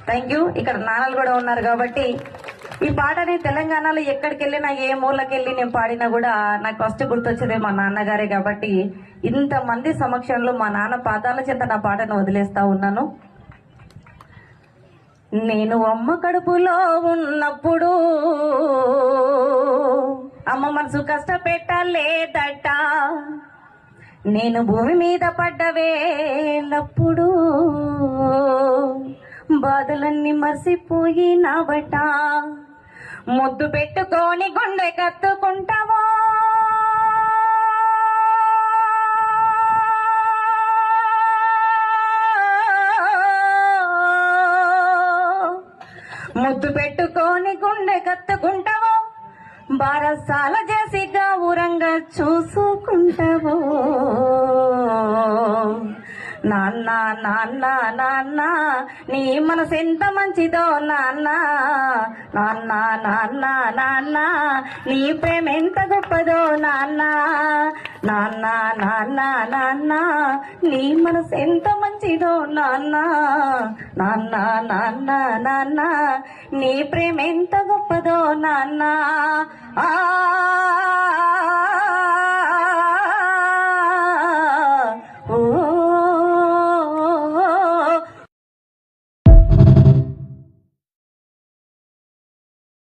Thank you. ఇక్కడ నాన్నలు కూడా ఉన్నారు కాబట్టి ఈ పాటని తెలంగాణలో ఎక్కడికి వెళ్ళినా ఏ మూలకి వెళ్ళి నేను పాడినా కూడా నాకు ఫస్ట్ గుర్తొచ్చేదే మా నాన్నగారే. కాబట్టి ఇంతమంది సమక్షంలో మా నాన్న పాదాల చెంత నా పాటను వదిలేస్తా ఉన్నాను. నేను అమ్మ కడుపులో ఉన్నప్పుడు అమ్మ మనసు కష్టపెట్టలేదట, నేను భూమి మీద పడ్డవేలప్పుడు బాధలన్నీ మర్చిపోయినావట, ముద్దు పెట్టుకొని గుండె కత్తుకుంటావా, ముద్దు పెట్టుకొని గుండె కత్తుకుంటావో, బారసాల చేసి గౌరంగా చూసుకుంటావో. నాన్న నాన్న నాన్న నీ మనసు ఎంత మంచిదో నాన్న, నాన్న నాన్న నాన్న నీ ప్రేమ ఎంత గొప్పదో నాన్న, నాన్న నాన్న నాన్న నీ మనసు ఎంత మంచిదో నాన్న, నాన్న నాన్న నాన్న నీ ప్రేమ ఎంత గొప్పదో నాన్న.